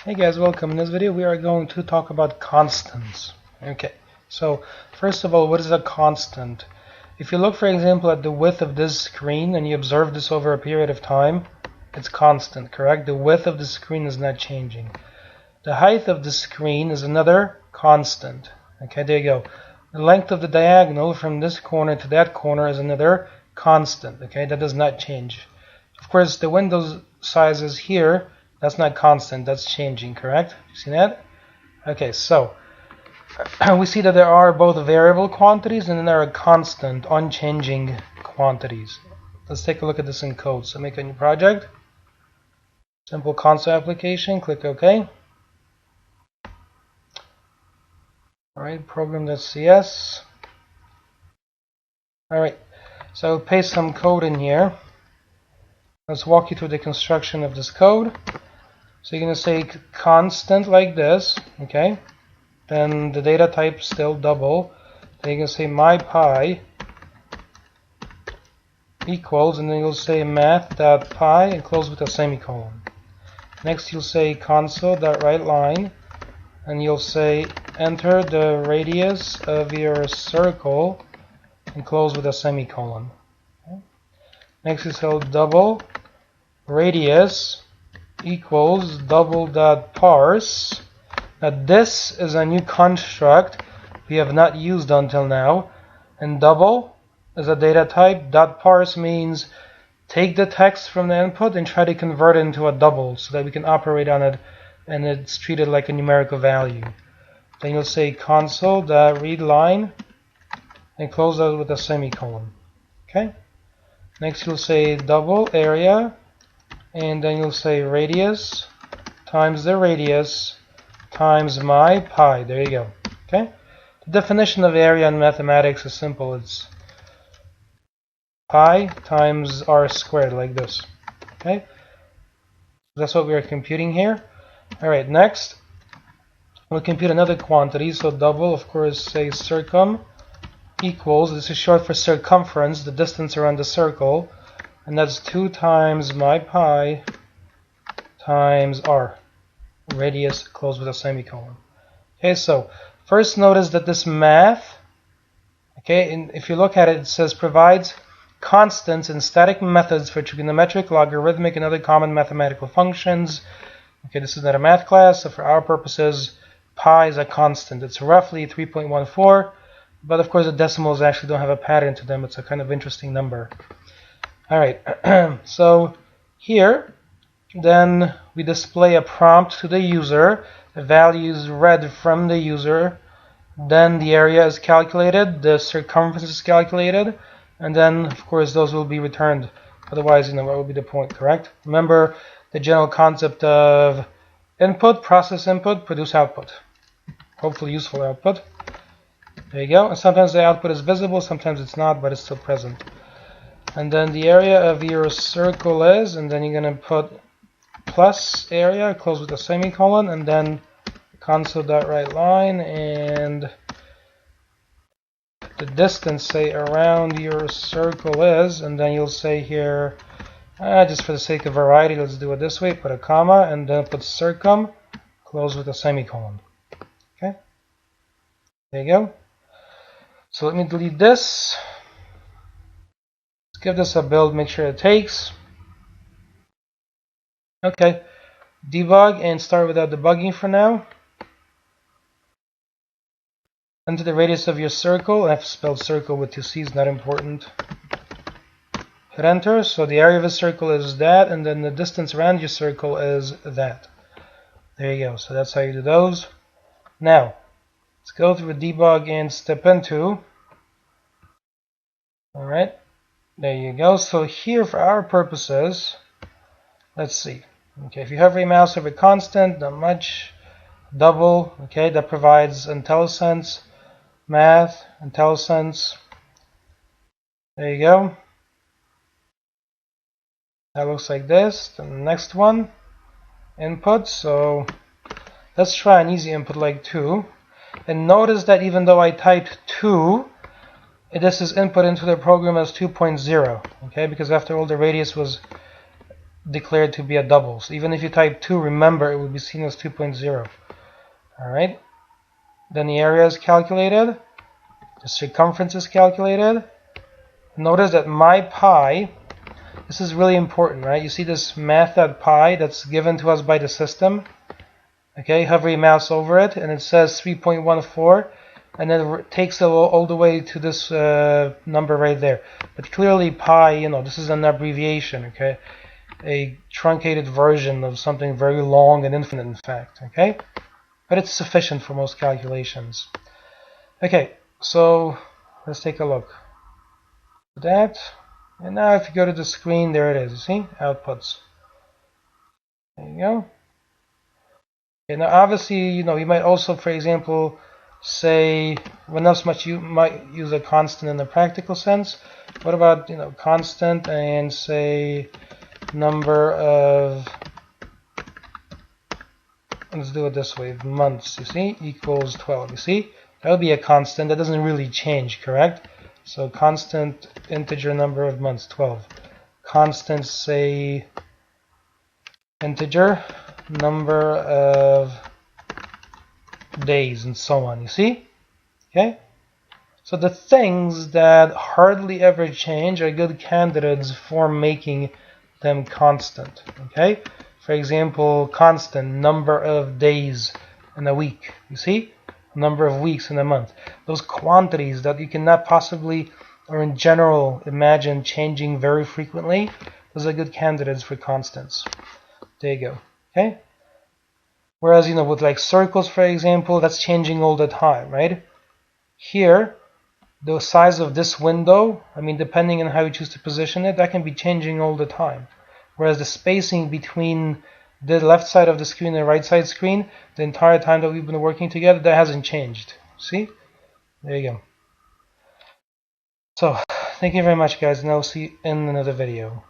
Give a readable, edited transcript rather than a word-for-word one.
Hey guys, welcome. In this video we are going to talk about constants. Okay, so first of all, what is a constant? If you look, for example, at the width of this screen and you observe this over a period of time, it's constant, correct? The width of the screen is not changing. The height of the screen is another constant. Okay, there you go. The length of the diagonal from this corner to that corner is another constant. Okay, that does not change. Of course, the window size is here. That's not constant, that's changing, correct? You see that? Okay, so we see that there are both variable quantities and then there are constant, unchanging quantities. Let's take a look at this in code. So make a new project. Simple console application, click OK. Alright, program.cs. Alright, so I'll paste some code in here. Let's walk you through the construction of this code. So you're going to say constant like this, okay? Then the data type still double. Then you're going to say myPy equals, and then you'll say math.py and close with a semicolon. Next you'll say console.writeLine, and you'll say enter the radius of your circle and close with a semicolon. Okay. Next you say double radius equals double.parse. Now this is a new construct we have not used until now, and double is a data type. .parse means take the text from the input and try to convert it into a double so that we can operate on it and it's treated like a numerical value. Then you'll say console.readLine and close that with a semicolon. Okay. Next you'll say double area, and then you'll say radius times the radius times myPy. There you go. Okay. The definition of area in mathematics is simple. It's pi times r squared, like this. Okay. That's what we are computing here. All right. Next, we'll compute another quantity. So double, of course, say circum equals. This is short for circumference, the distance around the circle. And that's 2 times myPy times r. Radius closed with a semicolon. Okay, so first notice that this math, okay, and if you look at it, it says provides constants and static methods for trigonometric, logarithmic, and other common mathematical functions. Okay, this is not a math class, so for our purposes, pi is a constant. It's roughly 3.14, but of course the decimals actually don't have a pattern to them. It's a kind of interesting number. Alright, so here, then we display a prompt to the user. The value is read from the user. Then the area is calculated, the circumference is calculated, and then, of course, those will be returned. Otherwise, what would be the point, correct? Remember the general concept of input, process input, produce output. Hopefully useful output. There you go. And sometimes the output is visible, sometimes it's not, but it's still present. And then the area of your circle is, and then you're going to put plus area, close with a semicolon, and then console.writeLine, and the distance, say, around your circle is, and then you'll say here, just for the sake of variety, let's do it this way, put a comma, and then put circum, close with a semicolon. Okay? There you go. So let me delete this. Give this a build, make sure it takes. Okay, debug and start without debugging for now. Enter the radius of your circle. I've spelled circle with 2 C's, not important. Hit enter. So the area of a circle is that, and then the distance around your circle is that. There you go. So that's how you do those. Now, let's go through debug and step into. Alright. There you go. So here, for our purposes, let's see. Okay, if you hover your mouse over constant, not much. Double, okay, that provides IntelliSense, math, IntelliSense. There you go. That looks like this. Then the next one, input. So let's try an easy input like 2. And notice that even though I typed 2, this is input into the program as 2.0, okay, because after all the radius was declared to be a double. So even if you type 2, remember it will be seen as 2.0. Alright. Then the area is calculated. The circumference is calculated. Notice that my pi, this is really important, right? You see this math.pi that's given to us by the system. Okay, hover your mouse over it and it says 3.14, and then it takes it all the way to this number right there. But clearly pi, you know, this is an abbreviation, okay? A truncated version of something very long and infinite, in fact, okay? But it's sufficient for most calculations. Okay, so let's take a look at that. And now if you go to the screen, there it is, you see? Outputs. There you go. Okay, now obviously, you know, you might also, for example, say, when else much you might use a constant in the practical sense. What about, you know, constant and say number of, let's do it this way, months, you see, equals 12, you see? That would be a constant that doesn't really change, correct? So constant integer number of months, 12. Constant, say, integer number of days, and so on, you see? Okay? So the things that hardly ever change are good candidates for making them constant, okay? For example, constant number of days in a week, you see? Number of weeks in a month. Those quantities that you cannot possibly, or in general, imagine changing very frequently, those are good candidates for constants. There you go, okay? Whereas, you know, with like circles, for example, that's changing all the time, right? Here, the size of this window, I mean, depending on how you choose to position it, that can be changing all the time. Whereas the spacing between the left side of the screen and the right side screen, the entire time that we've been working together, that hasn't changed. See? There you go. So, thank you very much, guys, and I'll see you in another video.